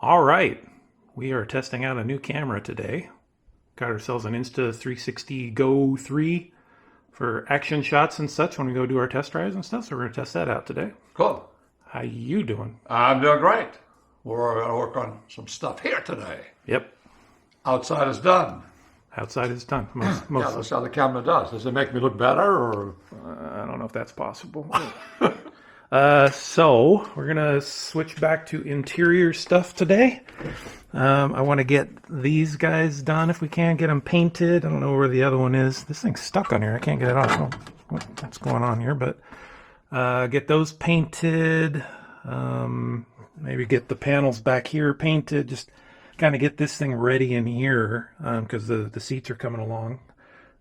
All right, we are testing out a new camera today. Got ourselves an Insta360 Go 3 for action shots and such when we go do our test drives and stuff. So we're gonna test that out today. Cool. How you doing? I'm doing great. We're going to work on some stuff here today. Yep, Outside is done. outside is done. Yeah, that's how the camera does. Does it make me look better, or? I don't know if that's possible. So we're gonna switch back to interior stuff today. I want to get these guys done if we can, get them painted. I don't know where the other one is. This thing's stuck on here. I can't get it off. What's going on here? But get those painted. Maybe get the panels back here painted. Just kind of get this thing ready in here because the seats are coming along.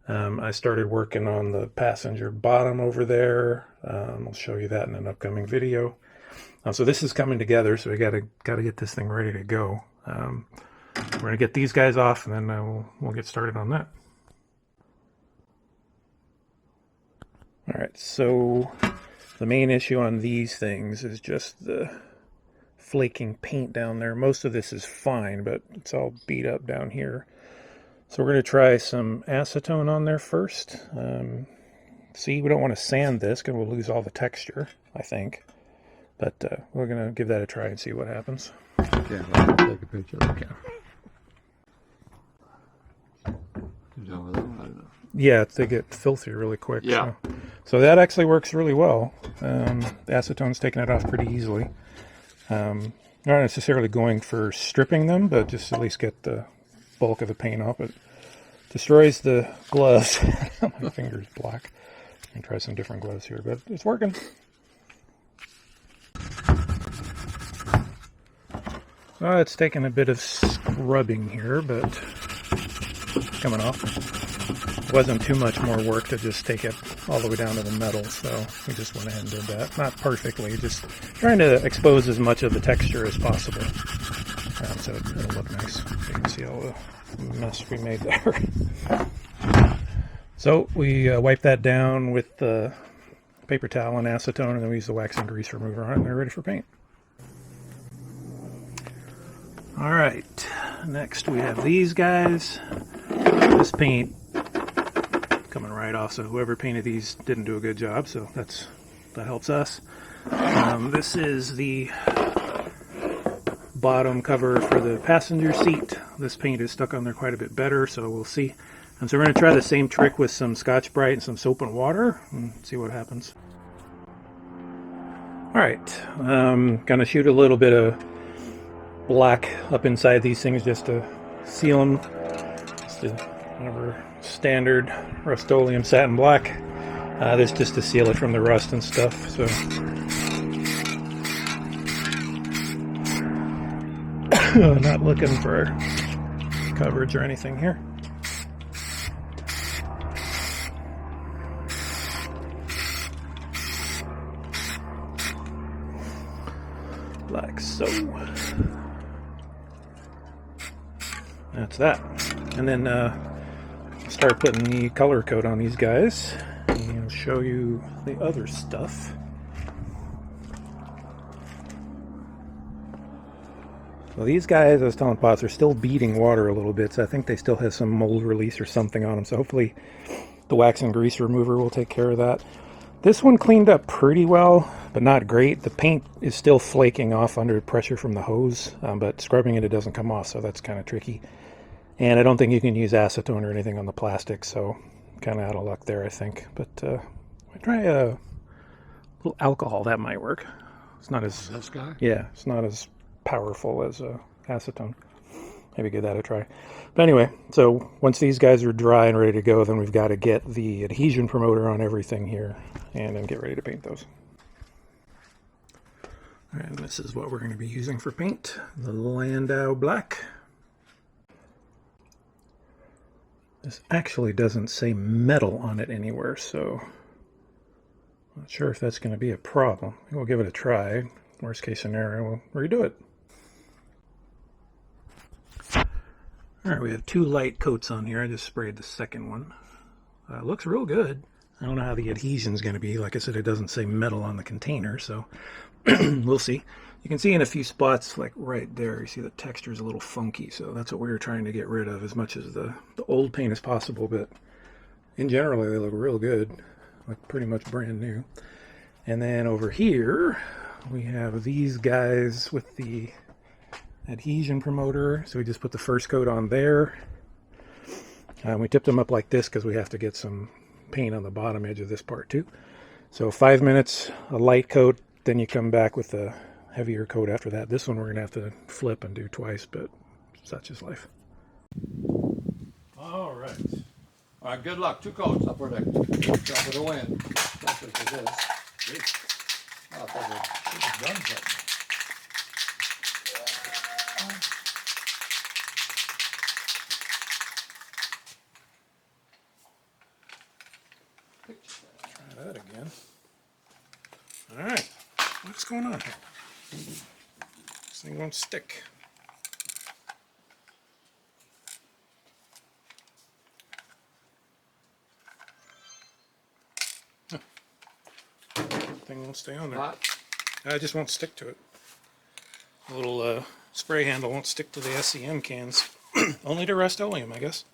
I started working on the passenger bottom over there. I'll show you that in an upcoming video. So this is coming together, so we got to get this thing ready to go. We're gonna get these guys off, and then we'll get started on that. All right, so the main issue on these things is just the flaking paint down there. Most of this is fine, but it's all beat up down here. So we're going to try some acetone on there first. See, we don't want to sand this because we'll lose all the texture, I think. But we're going to give that a try and see what happens. Yeah, I'll take a picture of the camera. You done with that one? I don't know. Yeah, they get filthy really quick. Yeah. So that actually works really well. The acetone's taking it off pretty easily. Not necessarily going for stripping them, but just at least get the bulk of the paint off. It destroys the gloves. My finger's black. I can try some different gloves here, but it's working. Well, it's taking a bit of scrubbing here, but it's coming off. It wasn't too much more work to just take it all the way down to the metal, so we just went ahead and did that. Not perfectly, just trying to expose as much of the texture as possible. So it'll look nice. You can see all the mess we made there. So we wipe that down with the paper towel and acetone, and then we use the wax and grease remover on it, and they're ready for paint. All right, next we have these guys. This paint coming right off, so whoever painted these didn't do a good job, so that helps us. This is the bottom cover for the passenger seat. This paint is stuck on there quite a bit better, so we'll see. And so we're going to try the same trick with some Scotch-Brite and some soap and water and see what happens. Alright, gonna shoot a little bit of black up inside these things just to seal them. Just whatever standard Rust-Oleum satin black. This just to seal it from the rust and stuff. So not looking for coverage or anything here. Like so. That's that. And then start putting the color coat on these guys. And I'll show you the other stuff. Well, these guys, I was telling Potts, are still beating water a little bit, so I think they still have some mold release or something on them. So hopefully the wax and grease remover will take care of that. This one cleaned up pretty well, but not great. The paint is still flaking off under pressure from the hose, but scrubbing it doesn't come off, so that's kind of tricky. And I don't think you can use acetone or anything on the plastic, so kind of out of luck there, I think. But try a little alcohol. That might work. It's not as... This guy? Yeah, it's not as powerful as acetone. Maybe give that a try. But anyway, so once these guys are dry and ready to go, then we've got to get the adhesion promoter on everything here and then get ready to paint those. And this is what we're going to be using for paint, the Landau Black. This actually doesn't say metal on it anywhere, so I'm not sure if that's going to be a problem. We'll give it a try. Worst case scenario, we'll redo it. Alright, we have two light coats on here. I just sprayed the second one. Looks real good. I don't know how the adhesion's going to be. Like I said, it doesn't say metal on the container, so we'll see. You can see in a few spots, like right there, you see the texture is a little funky, so that's what we were trying to get rid of as much as the old paint as possible, but in general, they look real good, like pretty much brand new. And then over here, we have these guys with the adhesion promoter, so we just put the first coat on there. We tipped them up like this because we have to get some paint on the bottom edge of this part too. So 5 minutes, a light coat, then you come back with a heavier coat after that. This one we're going to have to flip and do twice, but such is life. All right. All right, good luck. 2 coats up for the top of the wind. Especially for this. I thought we should have done something. Try that again. All right. What's going on here? This thing won't stick. Thing won't stay on there. Hot. I just won't stick to it. The little spray handle won't stick to the SCM cans. Only to Rust-Oleum, I guess.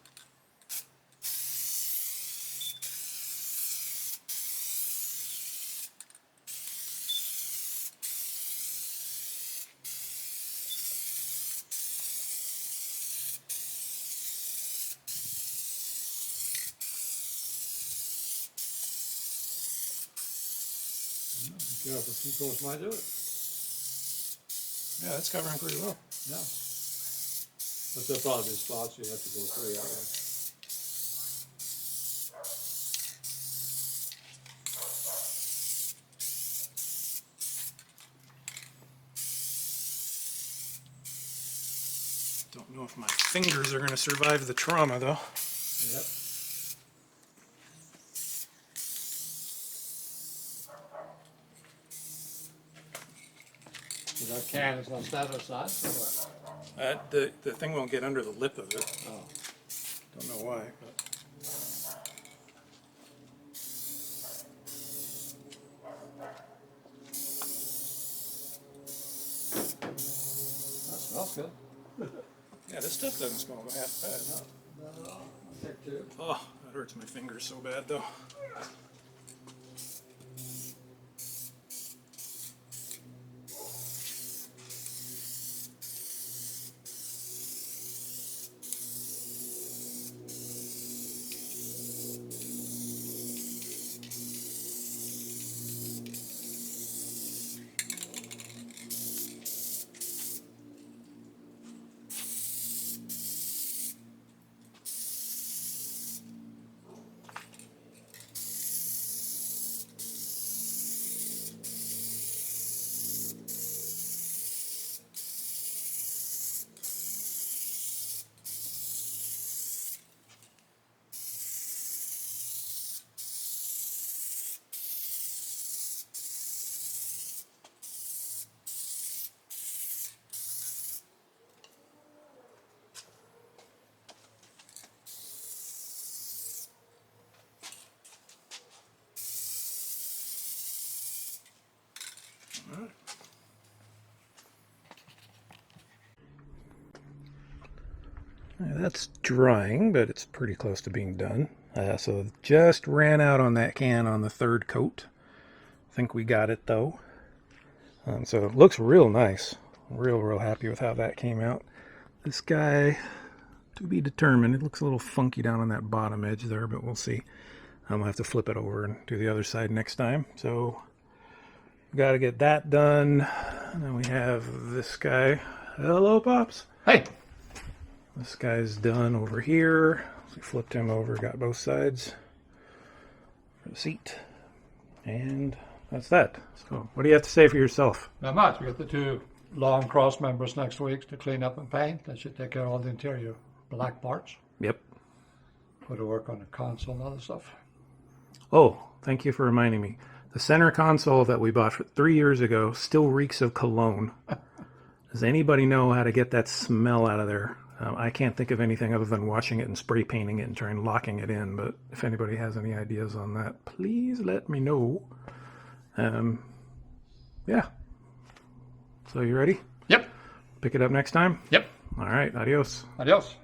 Be careful, 2 coats might do it. Yeah, that's covering pretty well. Yeah. But there'll probably be spots you have to go 3 hours. Don't know if my fingers are going to survive the trauma, though. Yep. So that can is on the other side, or what? The thing won't get under the lip of it. Oh. Don't know why, but That smells good. yeah, this stuff doesn't smell half bad. Not at all. I'll take 2. Oh, that hurts my fingers so bad, though. All right. That's drying, but it's pretty close to being done. So just ran out on that can on the 3rd coat. I think we got it though. So it looks real nice. Real happy with how that came out. This guy, to be determined. It looks a little funky down on that bottom edge there, but we'll see. I'm gonna have to flip it over and do the other side next time. So got to get that done. And then we have this guy. Hello, Pops. Hey! This guy's done over here. So we flipped him over, got both sides for the seat. And that's that. So what do you have to say for yourself? Not much. We got the 2 long cross members next week to clean up and paint. That should take care of all the interior black parts. Yep. Put to work on the console and other stuff. Oh, thank you for reminding me. The center console that we bought 3 years ago still reeks of cologne. Does anybody know how to get that smell out of there? I can't think of anything other than washing it and spray painting it and trying locking it in, but if anybody has any ideas on that, please let me know. Yeah. So you ready? Yep. Pick it up next time? Yep. All right. Adios. Adios.